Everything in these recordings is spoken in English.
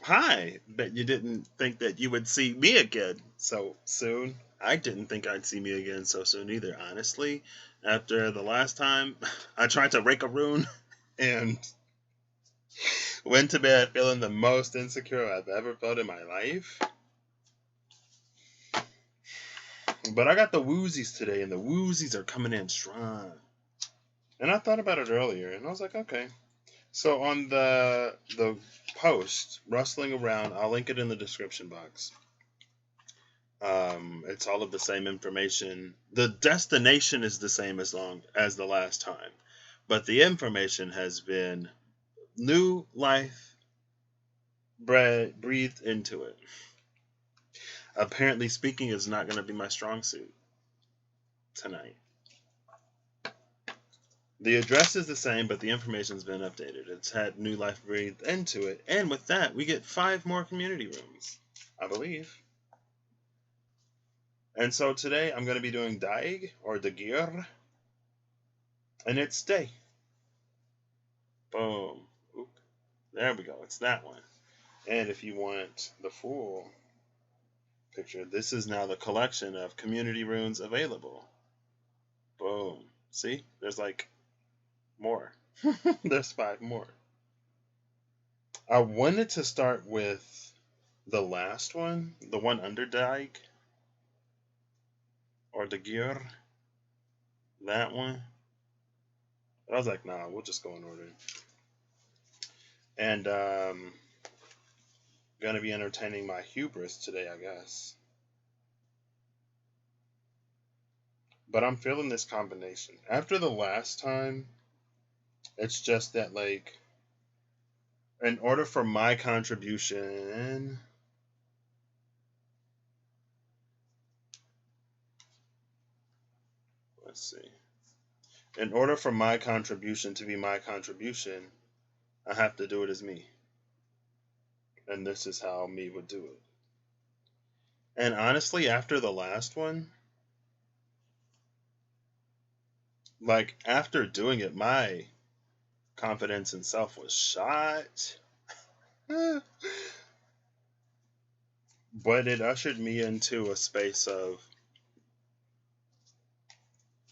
Hi, bet you didn't think that you would see me again so soon. I didn't think I'd see me again so soon either, honestly. After the last time I tried to rake a rune and went to bed feeling the most insecure I've ever felt in my life. But I got the woozies today, and the woozies are coming in strong. And I thought about it earlier, and I was like, okay. So on the post, rustling around, I'll link it in the description box. It's all of the same information. The destination is the same as long as the last time, but the information has been new life breathed into it. Apparently, speaking is not going to be my strong suit tonight. The address is the same, but the information's been updated. It's had new life breathed into it, and with that, we get 5 more community rooms, I believe. And so today, I'm going to be doing Daig or Dagr, and it's day. Boom. Oop. There we go. It's that one. And if you want the full picture, this is now the collection of community runes available. Boom. See? There's like more. There's 5 more. I wanted to start with the last one, the one under Daig or Dagr. That one. But I was like, nah, we'll just go in order. And gonna be entertaining my hubris today, I guess. But I'm feeling this combination. After the last time, it's just that, like, in order for my contribution, let's see. In order for my contribution to be my contribution, I have to do it as me. And this is how me would do it. And honestly, after the last one, like, after doing it, my confidence in self was shot. But it ushered me into a space of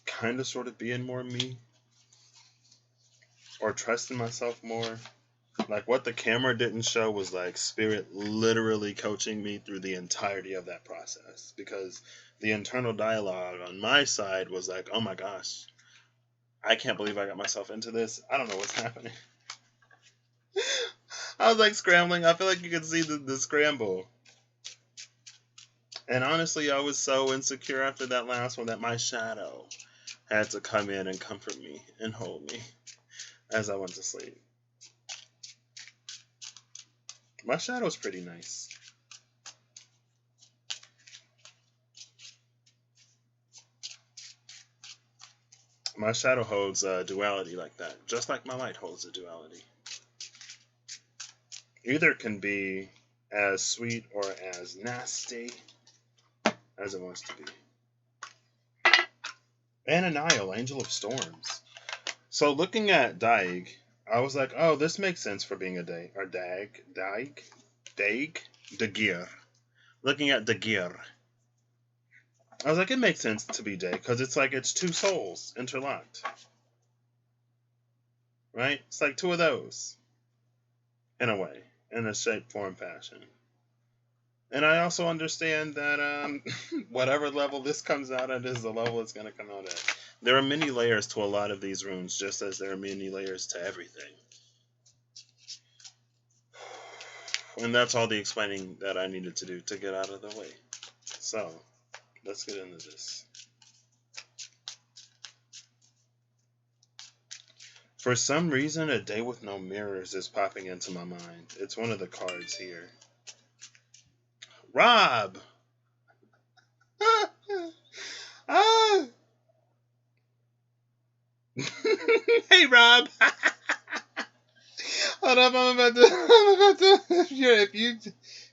kind of sort of being more me or trusting myself more. Like, what the camera didn't show was like spirit literally coaching me through the entirety of that process, because the internal dialogue on my side was like, oh my gosh, I can't believe I got myself into this. I don't know what's happening. I was like scrambling. I feel like you could see the scramble. And honestly, I was so insecure after that last one that my shadow had to come in and comfort me and hold me as I went to sleep. My shadow's pretty nice. My shadow holds a duality like that, just like my light holds a duality. Either can be as sweet or as nasty as it wants to be. Ananiel, Angel of Storms. So looking at Daig, I was like, oh, this makes sense for being a day or Dagr. Looking at Dagr, I was like, it makes sense to be day because it's like it's 2 souls interlocked, right? It's like 2 of those, in a way, in a shape, form, fashion. And I also understand that whatever level this comes out at is the level it's going to come out at. There are many layers to a lot of these runes, just as there are many layers to everything. And that's all the explaining that I needed to do to get out of the way. So, let's get into this. For some reason, a day with no mirrors is popping into my mind. It's one of the cards here. Rob! Ah! Hey, Rob! Hold up, I'm about to.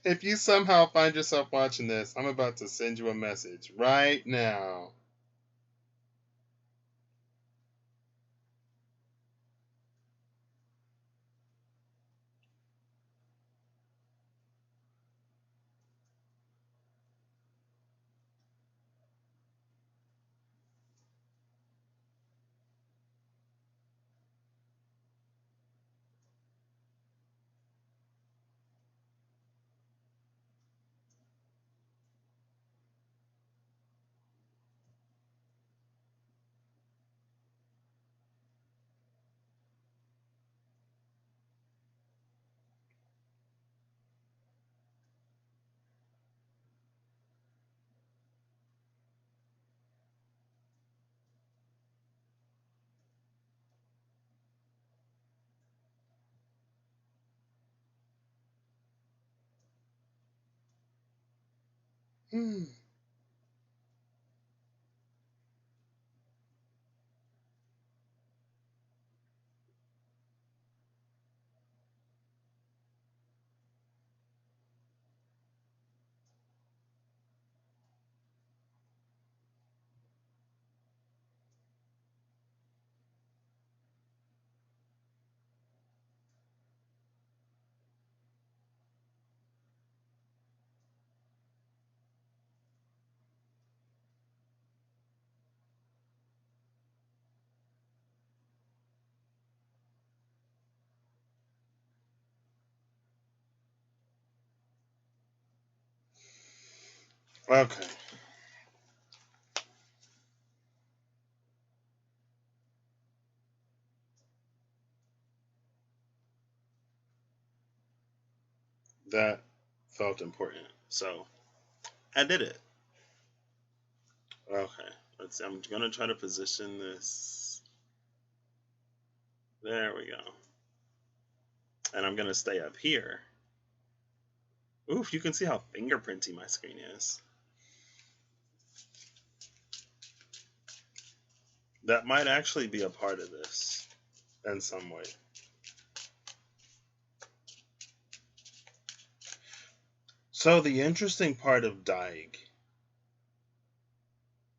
If you somehow find yourself watching this, I'm about to send you a message right now. Hmm. Okay. That felt important. So I did it. Okay. Let's see. I'm gonna try to position this. There we go. And I'm gonna stay up here. Oof, you can see how fingerprinty my screen is. That might actually be a part of this in some way. So the interesting part of Dagr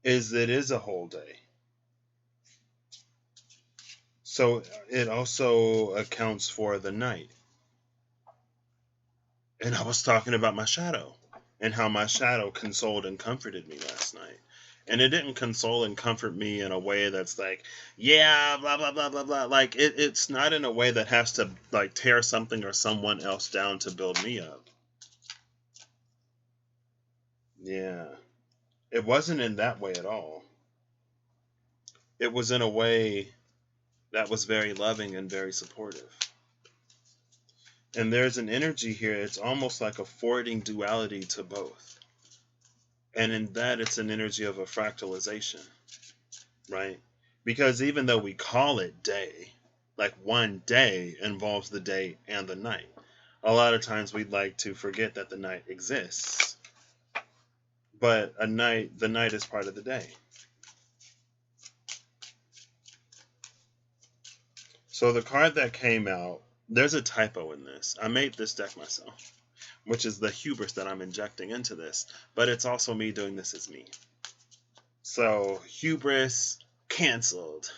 is it is a whole day. So it also accounts for the night. And I was talking about my shadow and how my shadow consoled and comforted me last night. And it didn't console and comfort me in a way that's like, yeah, blah blah blah blah blah. Like it's not in a way that has to like tear something or someone else down to build me up. Yeah. It wasn't in that way at all. It was in a way that was very loving and very supportive. And there's an energy here, it's almost like affording duality to both. And in that, it's an energy of a fractalization, right? Because even though we call it day, like one day involves the day and the night, a lot of times we'd like to forget that the night exists. But the night is part of the day. So the card that came out, there's a typo in this. I made this deck myself, which is the hubris that I'm injecting into this, but it's also me doing this as me. So, hubris canceled.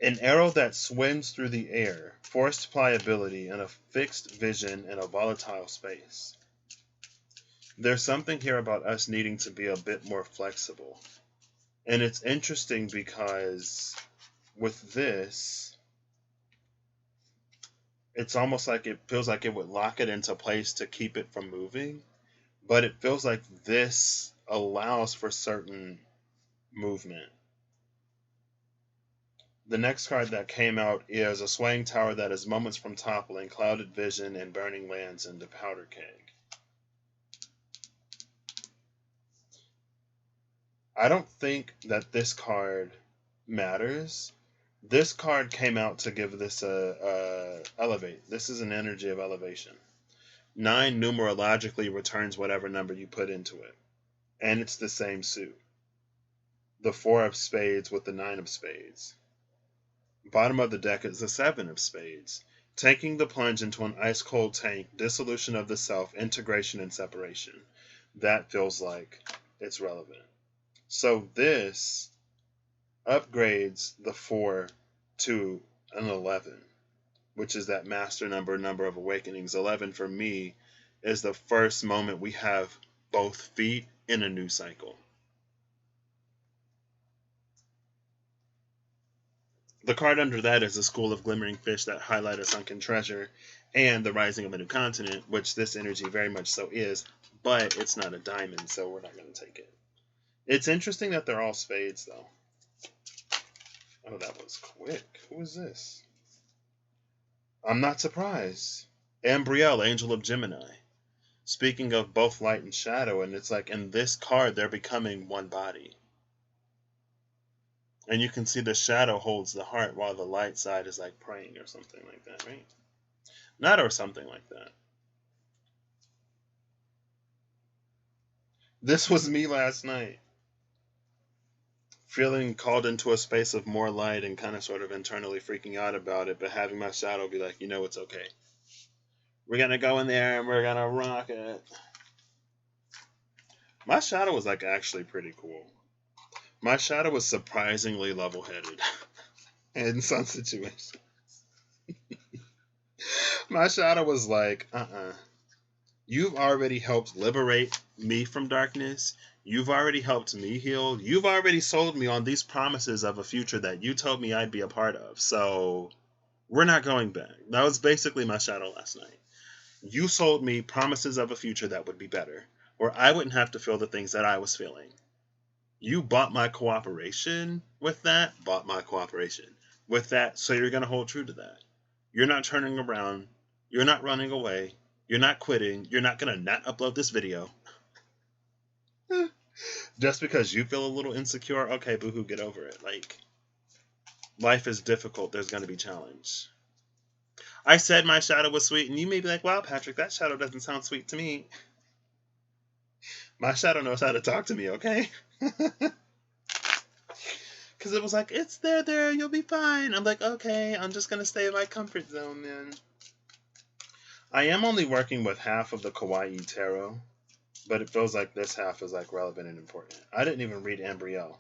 An arrow that swims through the air, forced pliability, and a fixed vision in a volatile space. There's something here about us needing to be a bit more flexible. And it's interesting because with this, it's almost like it feels like it would lock it into place to keep it from moving. But it feels like this allows for certain movement. The next card that came out is a swaying tower that is moments from toppling, clouded vision, and burning lands into powder keg. I don't think that this card matters. This card came out to give this a elevate. This is an energy of elevation. 9 numerologically returns whatever number you put into it. And it's the same suit. The 4 of spades with the 9 of spades. Bottom of the deck is the 7 of spades. Taking the plunge into an ice cold tank, dissolution of the self, integration and separation. That feels like it's relevant. So this upgrades the 4 to an 11, which is that master number of awakenings. 11 for me is the first moment we have both feet in a new cycle. The card under that is the School of Glimmering Fish that highlight a sunken treasure and the rising of a new continent, which this energy very much so is, but it's not a diamond, so we're not going to take it. It's interesting that they're all spades, though. Oh, that was quick. Who is this? I'm not surprised. Ambrielle, Angel of Gemini. Speaking of both light and shadow, and it's like in this card, they're becoming one body. And you can see the shadow holds the heart while the light side is like praying or something like that, right? Not or something like that. This was me last night, feeling called into a space of more light and kind of sort of internally freaking out about it, but having my shadow be like, it's okay. We're going to go in there and we're going to rock it. My shadow was like actually pretty cool. My shadow was surprisingly level headed in some situations. My shadow was like, you've already helped liberate me from darkness. You've already helped me heal. You've already sold me on these promises of a future that you told me I'd be a part of. So we're not going back. That was basically my shadow last night. You sold me promises of a future that would be better, where I wouldn't have to feel the things that I was feeling. You bought my cooperation with that, so you're going to hold true to that. You're not turning around. You're not running away. You're not quitting. You're not going to not upload this video. Just because you feel a little insecure, okay, boohoo, get over it. Like, life is difficult. There's going to be challenge. I said my shadow was sweet, and you may be like, wow, Patrick, that shadow doesn't sound sweet to me. My shadow knows how to talk to me, okay? Because it was like, it's there, you'll be fine. I'm like, okay, I'm just going to stay in my comfort zone then. I am only working with half of the Kawaii Tarot, but it feels like this half is like relevant and important. I didn't even read Ambrielle.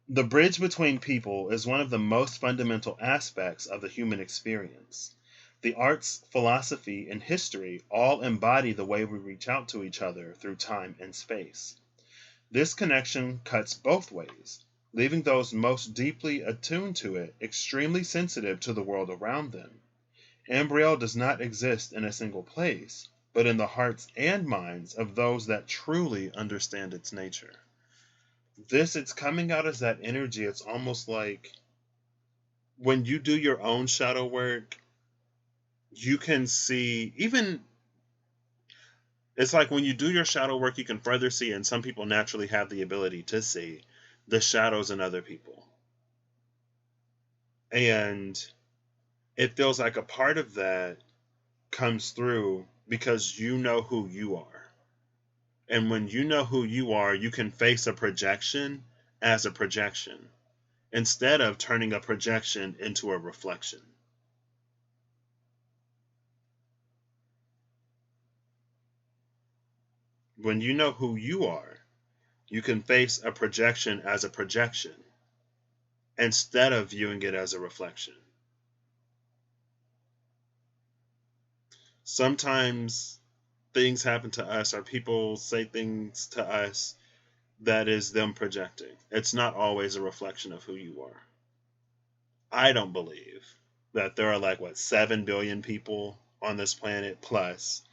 The bridge between people is one of the most fundamental aspects of the human experience. The arts, philosophy, and history all embody the way we reach out to each other through time and space. This connection cuts both ways, leaving those most deeply attuned to it extremely sensitive to the world around them. Ambrielle does not exist in a single place, but in the hearts and minds of those that truly understand its nature. It's coming out as that energy. It's almost like when you do your own shadow work, you can see, even, it's like when you do your shadow work, you can further see, and some people naturally have the ability to see the shadows in other people. And it feels like a part of that comes through because you know who you are. And when you know who you are, you can face a projection as a projection instead of turning a projection into a reflection. When you know who you are, you can face a projection as a projection instead of viewing it as a reflection. Sometimes things happen to us or people say things to us that is them projecting. It's not always a reflection of who you are. I don't believe that there are like 7 billion people on this planet plus,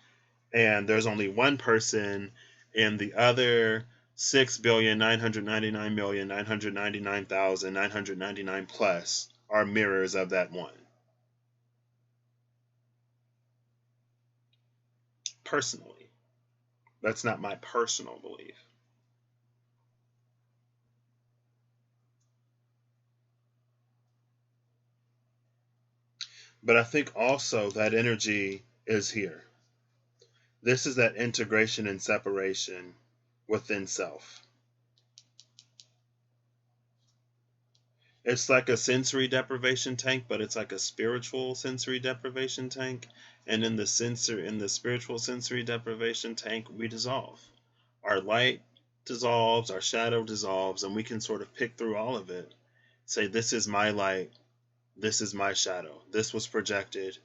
and there's only one person, and the other 6,999,999,999 plus are mirrors of that one. Personally, that's not my personal belief. But I think also that energy is here. This is that integration and separation within self. It's like a sensory deprivation tank, but it's like a spiritual sensory deprivation tank. And in the spiritual sensory deprivation tank, we dissolve. Our light dissolves, our shadow dissolves, and we can sort of pick through all of it. Say, this is my light, this is my shadow. This was projected.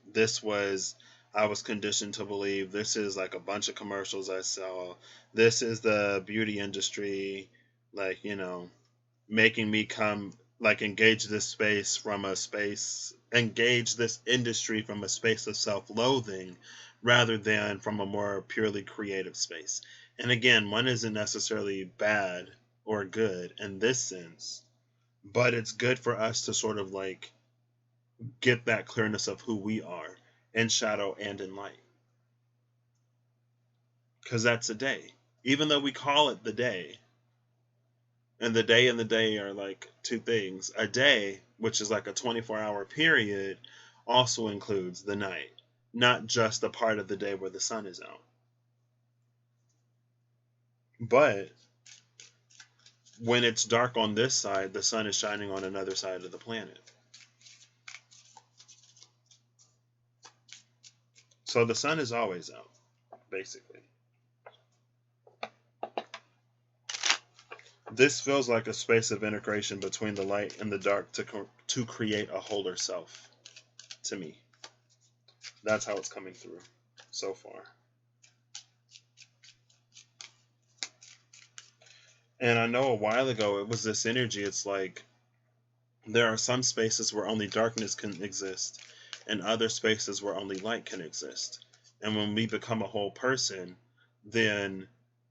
I was conditioned to believe. This is like a bunch of commercials I saw. This is the beauty industry, making me engage this industry from a space of self-loathing rather than from a more purely creative space. And again, one isn't necessarily bad or good in this sense, but it's good for us to sort of get that clearness of who we are in shadow and in light. Because that's a day. Even though we call it the day, and the day are like two things. A day, which is like a 24-hour period, also includes the night, not just the part of the day where the sun is out. But when it's dark on this side, the sun is shining on another side of the planet. So the sun is always out, basically. This feels like a space of integration between the light and the dark to create a wholer self, to me. That's how it's coming through so far. And I know a while ago it was this energy. It's like there are some spaces where only darkness can exist, and other spaces where only light can exist. And when we become a whole person, then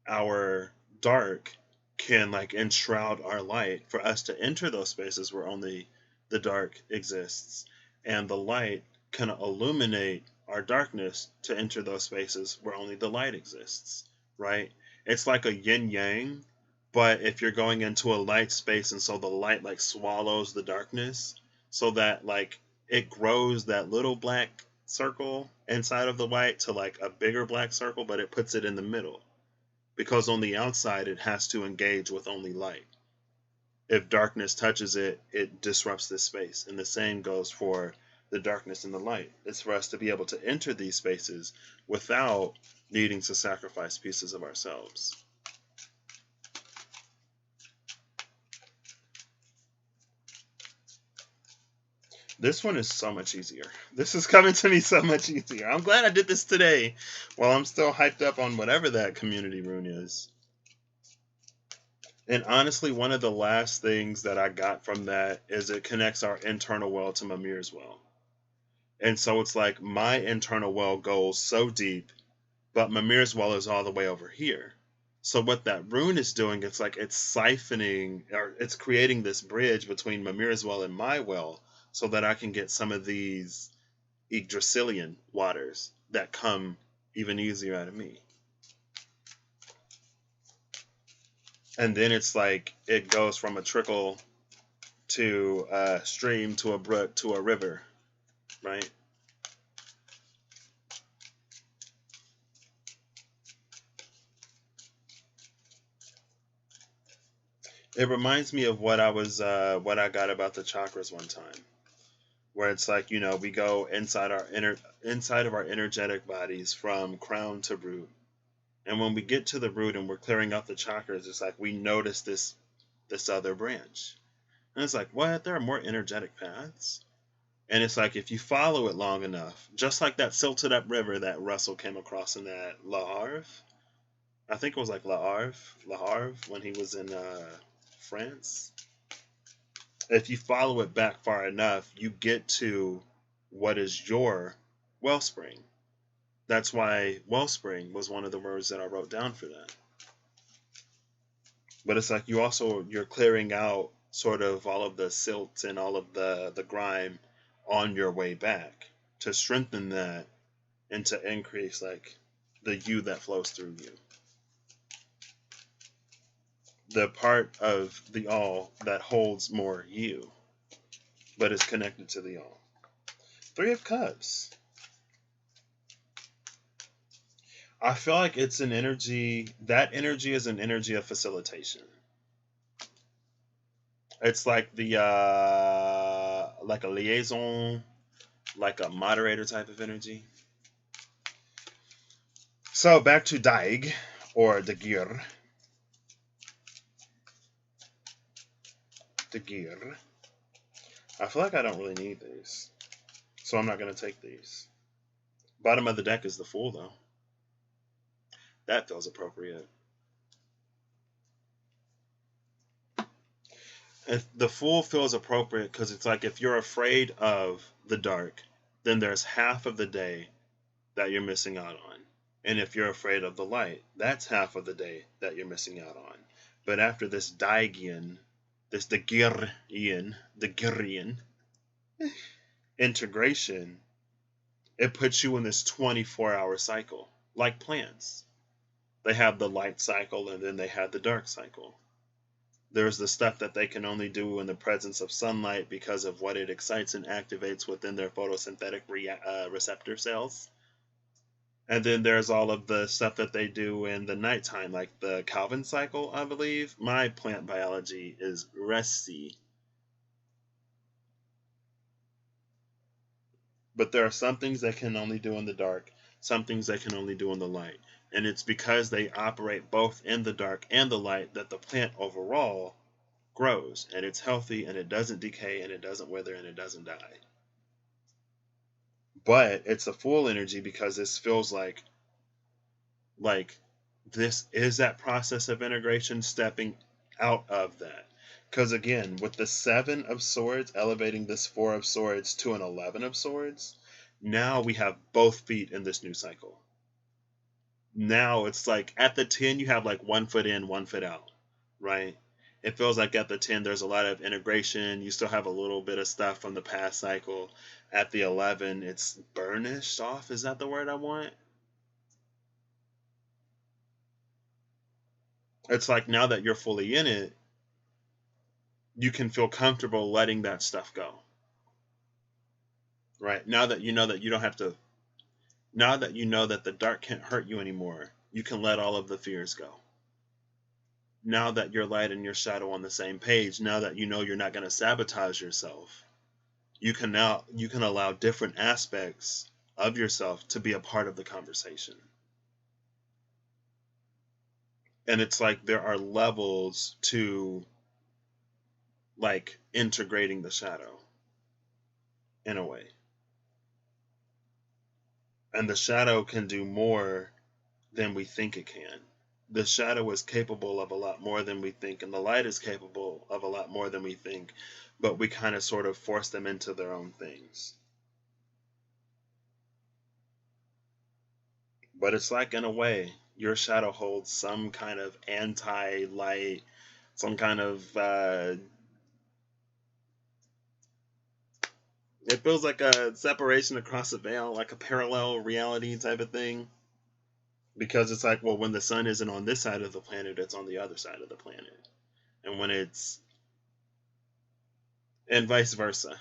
our dark can like enshroud our light for us to enter those spaces where only the dark exists. And the light can illuminate our darkness to enter those spaces where only the light exists, right? It's like a yin yang, but if you're going into a light space and so the light like swallows the darkness so that like it grows that little black circle inside of the white to like a bigger black circle, but it puts it in the middle because on the outside it has to engage with only light. If darkness touches it, it disrupts this space. And the same goes for the darkness and the light. It's for us to be able to enter these spaces without needing to sacrifice pieces of ourselves. This one is so much easier. This is coming to me so much easier. I'm glad I did this today while I'm still hyped up on whatever that community rune is. And honestly, one of the last things that I got from that is it connects our internal well to Mimir's well. And so it's like my internal well goes so deep, but Mimir's well is all the way over here. So what that rune is doing, it's like it's siphoning, or it's creating this bridge between Mimir's well and my well, so that I can get some of these Yggdrasilian waters that come even easier out of me. And then it's like it goes from a trickle to a stream to a brook to a river, right? It reminds me of what I got about the chakras one time, where it's like, you know, we go inside of our energetic bodies from crown to root. And when we get to the root and we're clearing out the chakras, it's like we notice this other branch. And it's like, what? There are more energetic paths? And it's like if you follow it long enough, just like that silted up river that Russell came across in that La Havre. I think it was like La Havre when he was in France. If you follow it back far enough, you get to what is your wellspring. That's why wellspring was one of the words that I wrote down for that. But it's like you're clearing out sort of all of the silt and all of the grime on your way back to strengthen that and to increase like the you that flows through you. The part of the all that holds more you, but is connected to the all. 3 of Cups. I feel like it's an energy, that energy is an energy of facilitation. It's like the, like a liaison, like a moderator type of energy. So back to Dagr, or Dagr. Dagr. I feel like I don't really need these, so I'm not going to take these. Bottom of the deck is the Fool, though. That feels appropriate. If the Fool feels appropriate because it's like if you're afraid of the dark, then there's half of the day that you're missing out on. And if you're afraid of the light, that's half of the day that you're missing out on. But after this Dagrian integration, it puts you in this 24-hour cycle, like plants. They have the light cycle and then they have the dark cycle. There's the stuff that they can only do in the presence of sunlight because of what it excites and activates within their photosynthetic receptor cells. And then there's all of the stuff that they do in the nighttime, like the Calvin cycle, I believe. My plant biology is rusty. But there are some things they can only do in the dark, some things they can only do in the light. And it's because they operate both in the dark and the light that the plant overall grows and it's healthy and it doesn't decay and it doesn't wither and it doesn't die. But it's a full energy because this feels like this is that process of integration stepping out of that. Because again, with the 7 of Swords elevating this 4 of Swords to an 11 of Swords, now we have both feet in this new cycle. Now it's like at the 10, you have like 1 foot in, 1 foot out, right? It feels like at the 10, there's a lot of integration. You still have a little bit of stuff from the past cycle. At the 11, it's burnished off. Is that the word I want? It's like now that you're fully in it, you can feel comfortable letting that stuff go. Right? Now that you know that you don't have to, now that you know that the dark can't hurt you anymore, you can let all of the fears go. Now that your light and your shadow on the same page, now that you know you're not going to sabotage yourself, you can allow different aspects of yourself to be a part of the conversation. And it's like there are levels to like integrating the shadow in a way. And the shadow can do more than we think it can. The shadow is capable of a lot more than we think, and the light is capable of a lot more than we think, but we kind of sort of force them into their own things. But it's like, in a way, your shadow holds some kind of anti light, some kind of. It feels like a separation across a veil, like a parallel reality type of thing. Because it's like, well, when the sun isn't on this side of the planet, it's on the other side of the planet. And when it's. And vice versa.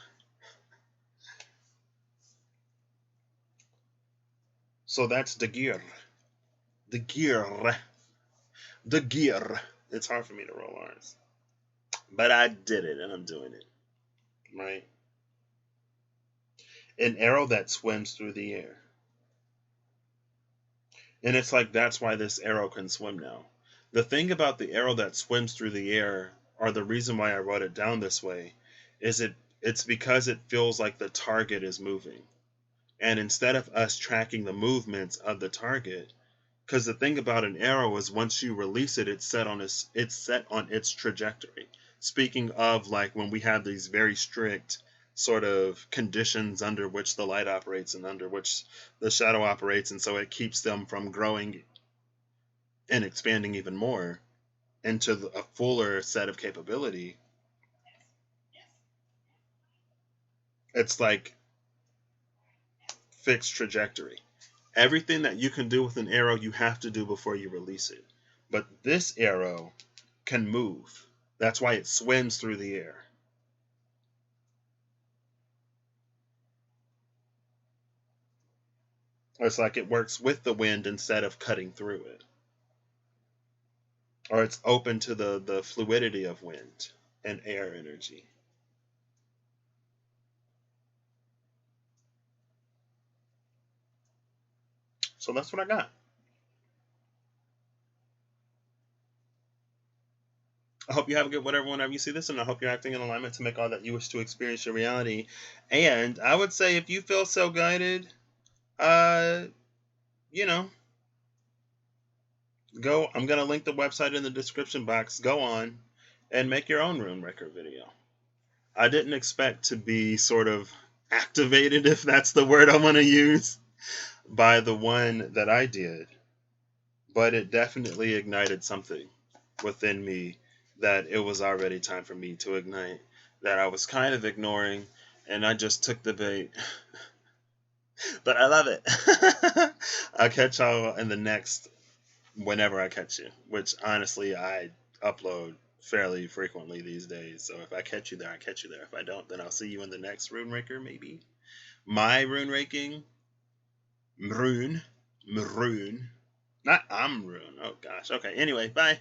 So that's Dagr. Dagr. Dagr. It's hard for me to roll R's. But I did it and I'm doing it. Right? An arrow that swims through the air. And it's like that's why this arrow can swim now. The thing about the arrow that swims through the air, or the reason why I wrote it down this way, is it's because it feels like the target is moving. And instead of us tracking the movements of the target, because the thing about an arrow is once you release it, it's set on its trajectory. Speaking of like when we have these very strict sort of conditions under which the light operates and under which the shadow operates, and so it keeps them from growing and expanding even more into a fuller set of capability. It's like fixed trajectory. Everything that you can do with an arrow, you have to do before you release it. But this arrow can move. That's why it swims through the air. It's like it works with the wind instead of cutting through it. Or it's open to the fluidity of wind and air energy. So that's what I got. I hope you have a good whatever whenever you see this, and I hope you're acting in alignment to make all that you wish to experience your reality. And I would say if you feel so guided, uh, you know, go. I'm gonna link the website in the description box. Go on and make your own Rune record video. I didn't expect to be sort of activated, if that's the word I want to use, by the one that I did, but it definitely ignited something within me that it was already time for me to ignite, that I was kind of ignoring, and I just took the bait. But I love it. I'll catch y'all in the next, whenever I catch you, which honestly I upload fairly frequently these days. So if I catch you there, I catch you there. If I don't, then I'll see you in the next Rune Raker, maybe. My Rune Raking, Rune, Rune. Not I'm Rune. Oh gosh. Okay. Anyway, bye.